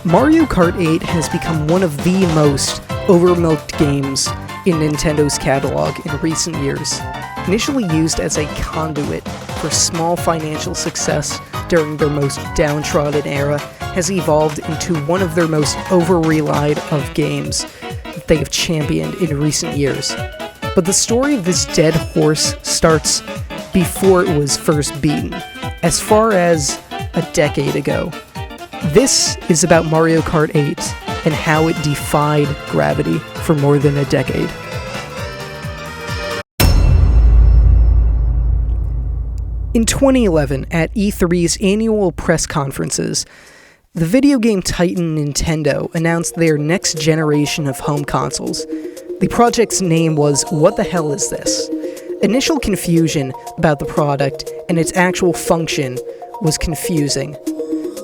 Mario Kart 8 has become one of the most overmilked games in Nintendo's catalog in recent years. Initially used as a conduit for small financial success during their most downtrodden era, has evolved into one of their most over-relied of games that they have championed in recent years. But the story of this dead horse starts before it was first beaten, as far as a decade ago. This is about Mario Kart 8 and how it defied gravity for more than a decade. In 2011, at E3's annual press conferences, the video game titan Nintendo announced their next generation of home consoles. The project's name was What the Hell Is This? Initial confusion about the product and its actual function was confusing.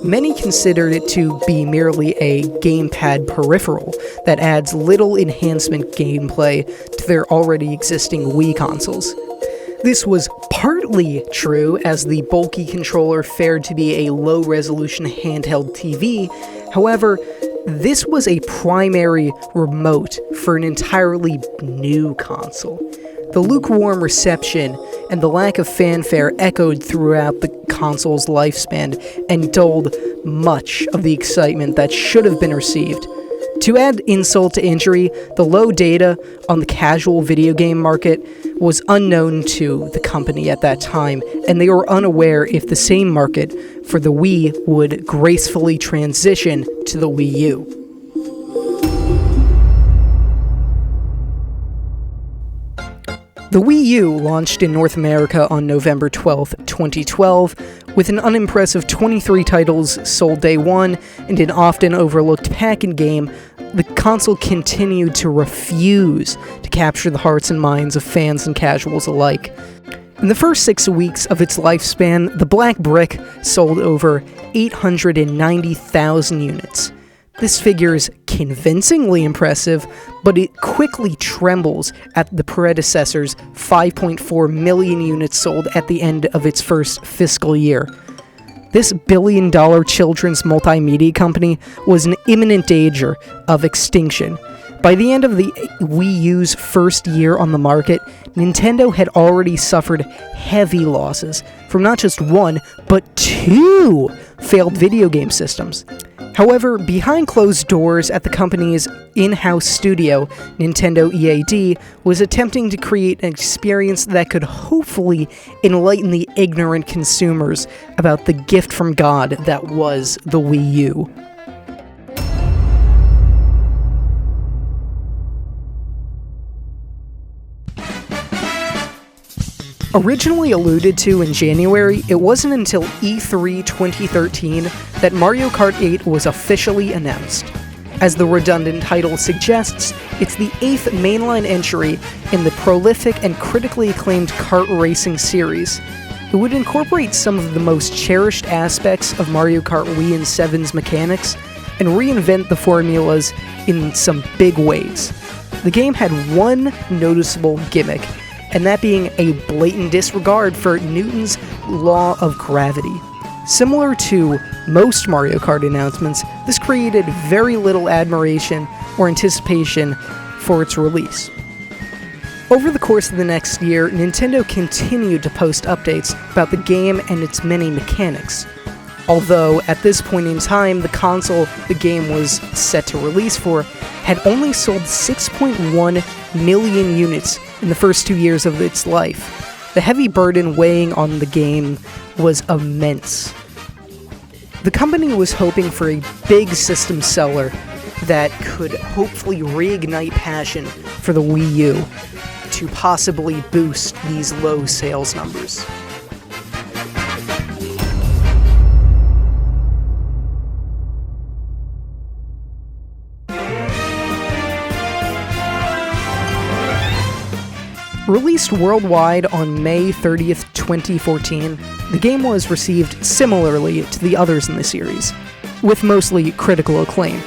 Many considered it to be merely a gamepad peripheral that adds little enhancement gameplay to their already existing Wii consoles. This was partly true, as the bulky controller fared to be a low-resolution handheld TV. However, this was a primary remote for an entirely new console. The lukewarm reception and the lack of fanfare echoed throughout the console's lifespan and dulled much of the excitement that should have been received. To add insult to injury, the low data on the casual video game market was unknown to the company at that time, and they were unaware if the same market for the Wii would gracefully transition to the Wii U. The Wii U launched in North America on November 12, 2012, with an unimpressive 23 titles sold day one and an often overlooked pack-in game. The console continued to refuse to capture the hearts and minds of fans and casuals alike. In the first 6 weeks of its lifespan, the Black Brick sold over 890,000 units. This figure is convincingly impressive, but it quickly trembles at the predecessor's 5.4 million units sold at the end of its first fiscal year. This billion-dollar children's multimedia company was in imminent danger of extinction. By the end of the Wii U's first year on the market, Nintendo had already suffered heavy losses from not just one, but 2 failed video game systems. However, behind closed doors at the company's in-house studio, Nintendo EAD was attempting to create an experience that could hopefully enlighten the ignorant consumers about the gift from God that was the Wii U. Originally alluded to in January, it wasn't until E3 2013 that Mario Kart 8 was officially announced. As the redundant title suggests, it's the 8th mainline entry in the prolific and critically acclaimed kart racing series. It would incorporate some of the most cherished aspects of Mario Kart Wii and 7's mechanics and reinvent the formulas in some big ways. The game had one noticeable gimmick, and that being a blatant disregard for Newton's law of gravity. Similar to most Mario Kart announcements, this created very little admiration or anticipation for its release. Over the course of the next year, Nintendo continued to post updates about the game and its many mechanics. Although, at this point in time, the console the game was set to release for had only sold 6.1 million units in the first 2 years of its life. The heavy burden weighing on the game was immense. The company was hoping for a big system seller that could hopefully reignite passion for the Wii U to possibly boost these low sales numbers. Released worldwide on May 30th, 2014, the game was received similarly to the others in the series, with mostly critical acclaim.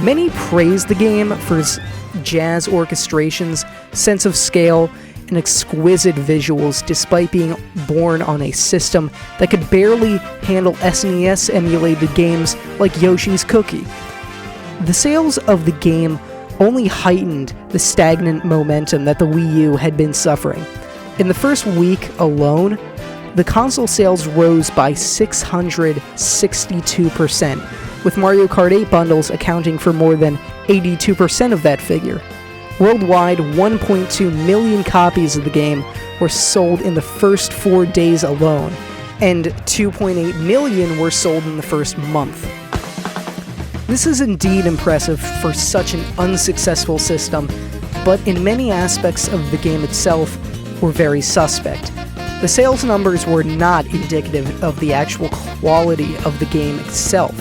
Many praised the game for its jazz orchestrations, sense of scale, and exquisite visuals despite being born on a system that could barely handle SNES emulated games like Yoshi's Cookie. The sales of the game only heightened the stagnant momentum that the Wii U had been suffering. In the first week alone, the console sales rose by 662%, with Mario Kart 8 bundles accounting for more than 82% of that figure. Worldwide, 1.2 million copies of the game were sold in the first 4 days alone, and 2.8 million were sold in the first month. This is indeed impressive for such an unsuccessful system, but in many aspects of the game itself were very suspect. The sales numbers were not indicative of the actual quality of the game itself,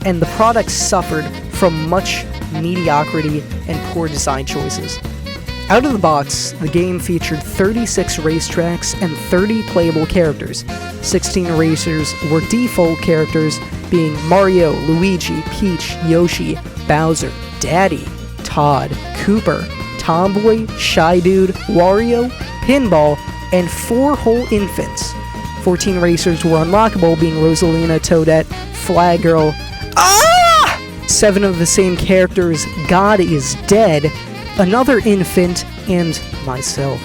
and the product suffered from much mediocrity and poor design choices. Out of the box, the game featured 36 racetracks and 30 playable characters. 16 racers were default characters, being Mario, Luigi, Peach, Yoshi, Bowser, Daddy, Todd, Cooper, Tomboy, Shy Dude, Wario, Pinball, and 4 whole infants. 14 racers were unlockable, being Rosalina, Toadette, Flag Girl, 7 of the same characters, God is Dead, another infant, and myself.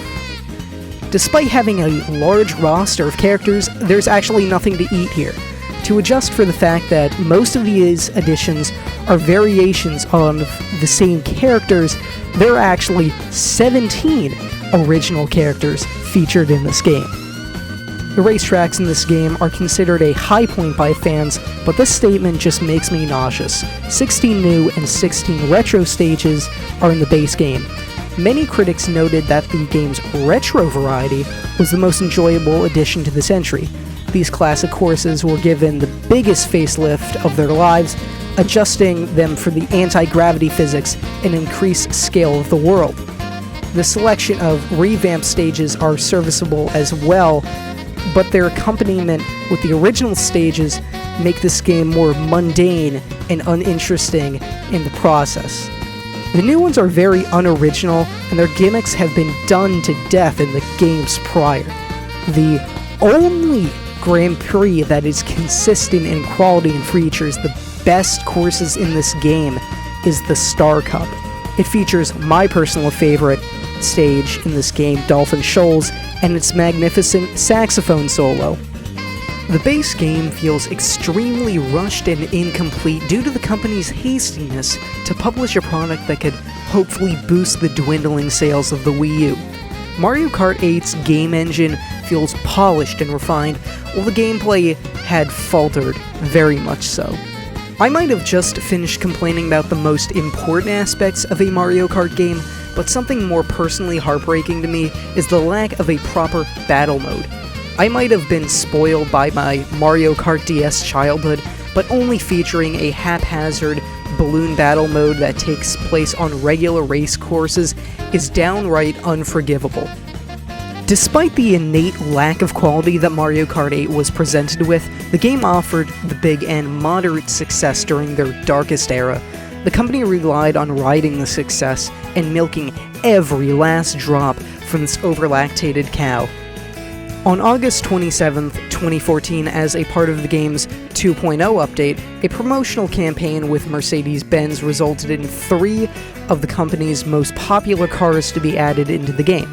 Despite having a large roster of characters, there's actually nothing to eat here. To adjust for the fact that most of these additions are variations on the same characters, there are actually 17 original characters featured in this game. The racetracks in this game are considered a high point by fans, but this statement just makes me nauseous. 16 new and 16 retro stages are in the base game. Many critics noted that the game's retro variety was the most enjoyable addition to this entry. These classic courses were given the biggest facelift of their lives, adjusting them for the anti-gravity physics and increased scale of the world. The selection of revamped stages are serviceable as well, but their accompaniment with the original stages make this game more mundane and uninteresting in the process. The new ones are very unoriginal, and their gimmicks have been done to death in the games prior. The only Grand Prix that is consistent in quality and features the best courses in this game is the Star Cup. It features my personal favorite stage in this game, Dolphin Shoals, and its magnificent saxophone solo. The base game feels extremely rushed and incomplete due to the company's hastiness to publish a product that could hopefully boost the dwindling sales of the Wii U. Mario Kart 8's game engine feels polished and refined, while the gameplay had faltered very much so. I might have just finished complaining about the most important aspects of a Mario Kart game, but something more personally heartbreaking to me is the lack of a proper battle mode. I might have been spoiled by my Mario Kart DS childhood, but only featuring a haphazard balloon battle mode that takes place on regular race courses is downright unforgivable. Despite the innate lack of quality that Mario Kart 8 was presented with, the game offered the big and moderate success during their darkest era. The company relied on riding the success and milking every last drop from this overlactated cow. On August 27, 2014, as a part of the game's 2.0 update, a promotional campaign with Mercedes-Benz resulted in 3 of the company's most popular cars to be added into the game.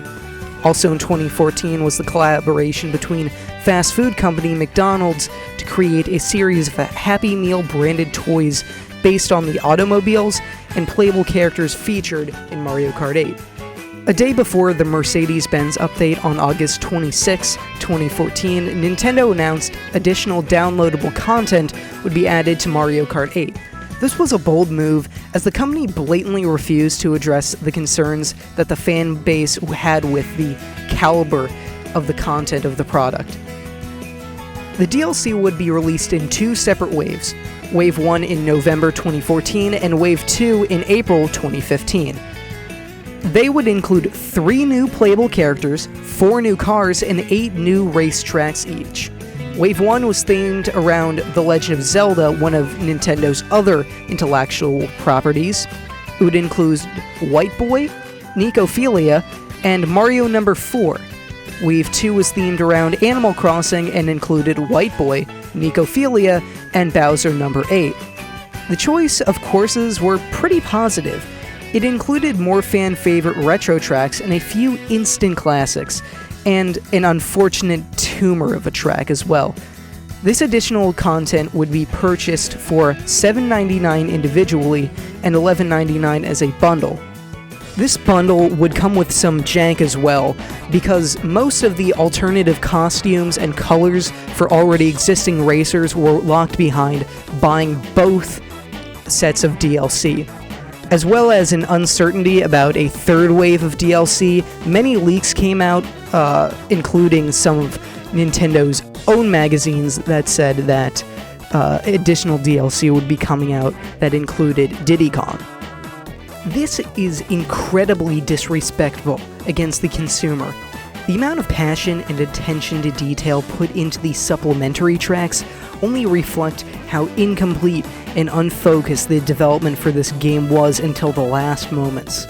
Also in 2014 was the collaboration between fast food company McDonald's to create a series of Happy Meal branded toys based on the automobiles and playable characters featured in Mario Kart 8. A day before the Mercedes-Benz update on August 26, 2014, Nintendo announced additional downloadable content would be added to Mario Kart 8. This was a bold move, as the company blatantly refused to address the concerns that the fan base had with the caliber of the content of the product. The DLC would be released in 2 separate waves, Wave 1 in November 2014 and Wave 2 in April 2015. They would include 3 new playable characters, 4 new cars, and 8 new racetracks each. Wave 1 was themed around The Legend of Zelda, one of Nintendo's other intellectual properties. It would include White Boy, Necophilia, and Mario number 4. Wave 2 was themed around Animal Crossing and included White Boy, Necophilia, and Bowser number 8. The choice of courses were pretty positive. It included more fan-favorite retro tracks and a few instant classics, and an unfortunate tumor of a track as well. This additional content would be purchased for $7.99 individually and $11.99 as a bundle. This bundle would come with some jank as well, because most of the alternative costumes and colors for already existing racers were locked behind buying both sets of DLC. As well as an uncertainty about a third wave of DLC, many leaks came out, including some of Nintendo's own magazines that said that additional DLC would be coming out that included Diddy Kong. This is incredibly disrespectful against the consumer. The amount of passion and attention to detail put into these supplementary tracks only reflect how incomplete and unfocused the development for this game was until the last moments.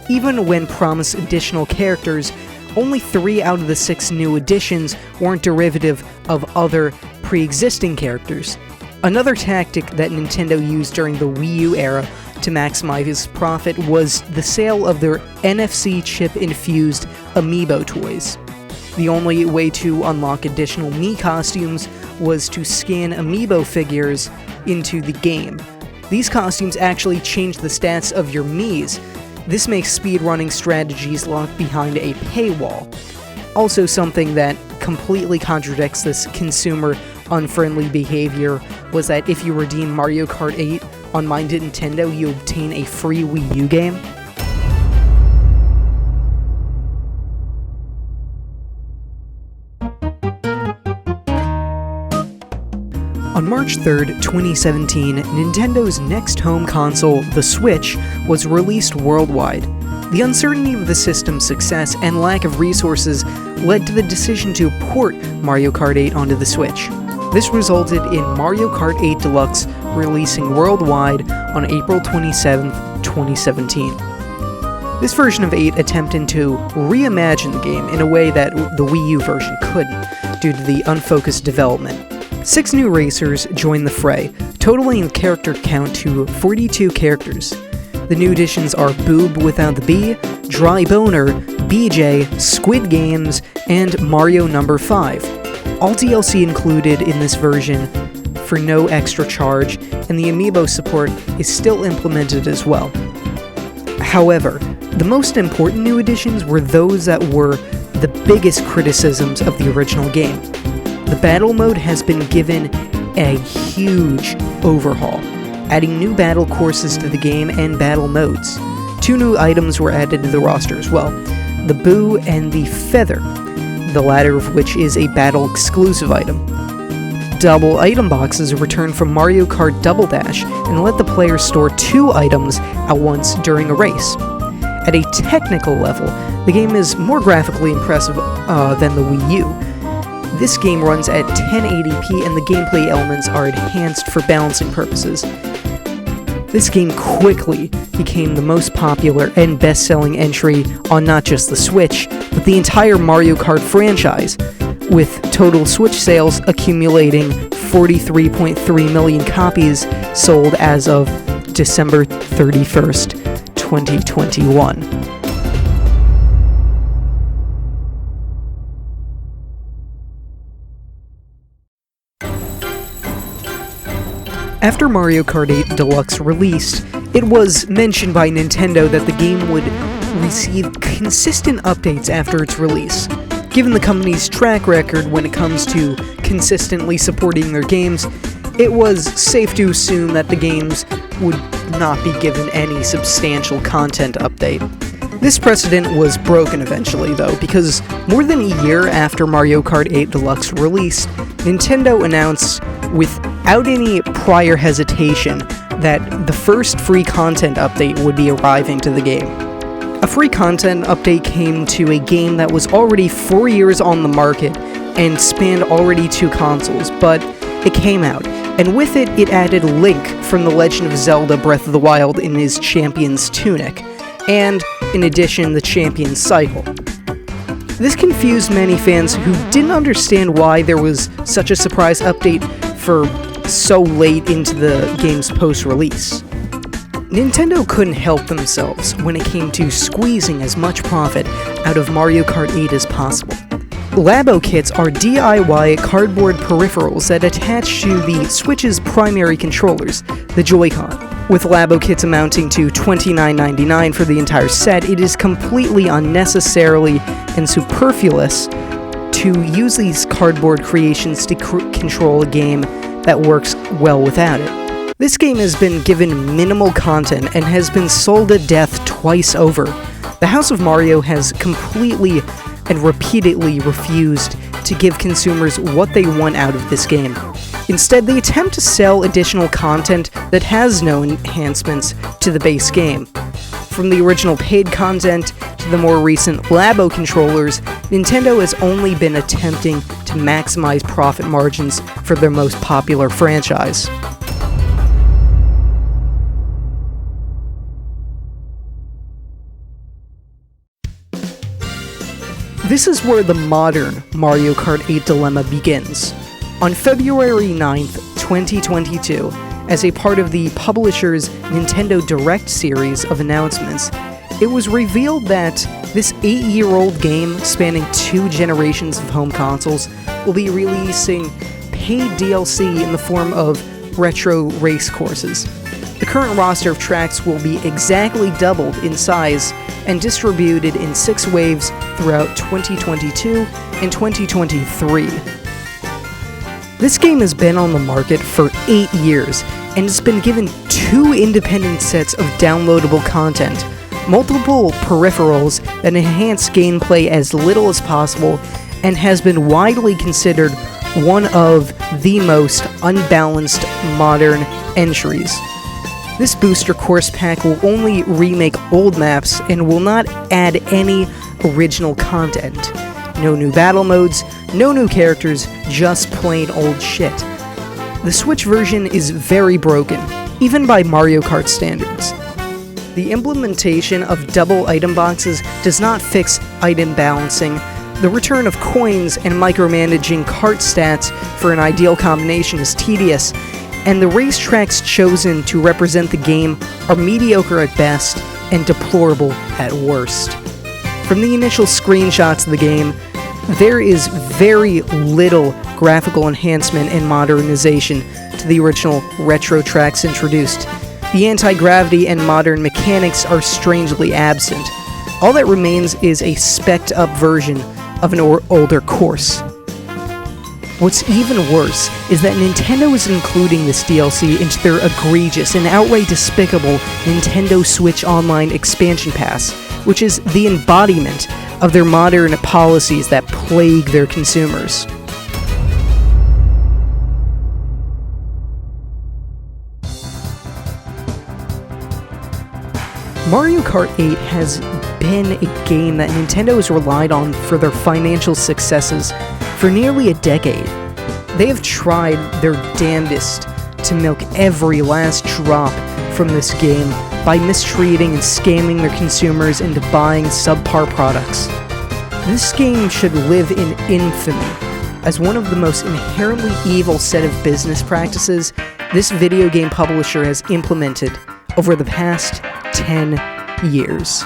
Even when promised additional characters, only 3 out of the 6 new additions weren't derivative of other pre-existing characters. Another tactic that Nintendo used during the Wii U era to maximize its profit was the sale of their NFC chip-infused Amiibo toys. The only way to unlock additional Mii costumes was to scan Amiibo figures into the game. These costumes actually change the stats of your Miis. This makes speedrunning strategies locked behind a paywall. Also, something that completely contradicts this consumer unfriendly behavior was that if you redeem Mario Kart 8 on My Nintendo, you obtain a free Wii U game. On March 3rd, 2017, Nintendo's next home console, the Switch, was released worldwide. The uncertainty of the system's success and lack of resources led to the decision to port Mario Kart 8 onto the Switch. This resulted in Mario Kart 8 Deluxe releasing worldwide on April 27, 2017. This version of 8 attempted to reimagine the game in a way that the Wii U version couldn't, due to the unfocused development. 6 new racers joined the fray, totaling the character count to 42 characters. The new additions are Boob without the B, Dry Boner, BJ, Squid Games, and Mario number 5. All DLC included in this version for no extra charge, and the Amiibo support is still implemented as well. However, the most important new additions were those that were the biggest criticisms of the original game. The battle mode has been given a huge overhaul, adding new battle courses to the game and battle modes. 2 new items were added to the roster as well, the Boo and the Feather, the latter of which is a battle-exclusive item. Double item boxes returned from Mario Kart Double Dash and let the player store 2 items at once during a race. At a technical level, the game is more graphically impressive than the Wii U. This game runs at 1080p and the gameplay elements are enhanced for balancing purposes. This game quickly became the most popular and best-selling entry on not just the Switch, but the entire Mario Kart franchise, with total Switch sales accumulating 43.3 million copies sold as of December 31st, 2021. After Mario Kart 8 Deluxe released, it was mentioned by Nintendo that the game would receive consistent updates after its release. Given the company's track record when it comes to consistently supporting their games, it was safe to assume that the games would not be given any substantial content update. This precedent was broken eventually, though, because more than a year after Mario Kart 8 Deluxe released, Nintendo announced without any prior hesitation that the first free content update would be arriving to the game. A free content update came to a game that was already 4 years on the market and spanned already 2 consoles, but it came out, and with it, it added Link from The Legend of Zelda Breath of the Wild in his champion's tunic, and in addition the champion cycle. This confused many fans who didn't understand why there was such a surprise update for so late into the game's post-release. Nintendo couldn't help themselves when it came to squeezing as much profit out of Mario Kart 8 as possible. Labo kits are DIY cardboard peripherals that attach to the Switch's primary controllers, the Joy-Con. With Labo kits amounting to $29.99 for the entire set, it is completely unnecessarily and superfluous to use these cardboard creations to control a game that works well without it. This game has been given minimal content and has been sold to death twice over. The House of Mario has completely and repeatedly refused to give consumers what they want out of this game. Instead, they attempt to sell additional content that has no enhancements to the base game. From the original paid content to the more recent Labo controllers, Nintendo has only been attempting to maximize profit margins for their most popular franchise. This is where the modern Mario Kart 8 dilemma begins. On February 9th, 2022, as a part of the publisher's Nintendo Direct series of announcements, it was revealed that this 8-year-old game spanning 2 generations of home consoles will be releasing paid DLC in the form of retro race courses. The current roster of tracks will be exactly doubled in size and distributed in 6 waves throughout 2022 and 2023. This game has been on the market for 8 years and has been given 2 independent sets of downloadable content, multiple peripherals that enhance gameplay as little as possible, and has been widely considered one of the most unbalanced modern entries. This booster course pack will only remake old maps and will not add any original content. No new battle modes, no new characters, just plain old shit. The Switch version is very broken, even by Mario Kart standards. The implementation of double item boxes does not fix item balancing. The return of coins and micromanaging kart stats for an ideal combination is tedious, and the racetracks chosen to represent the game are mediocre at best and deplorable at worst. From the initial screenshots of the game, there is very little graphical enhancement and modernization to the original retro tracks introduced. The anti-gravity and modern mechanics are strangely absent. All that remains is a spec'd up version of an older course. What's even worse is that Nintendo is including this DLC into their egregious and outright despicable Nintendo Switch Online Expansion Pass, which is the embodiment of their modern policies that plague their consumers. Mario Kart 8 has been a game that Nintendo has relied on for their financial successes for nearly a decade. They have tried their damnedest to milk every last drop from this game by mistreating and scamming their consumers into buying subpar products. This game should live in infamy as one of the most inherently evil set of business practices this video game publisher has implemented over the past 10 years.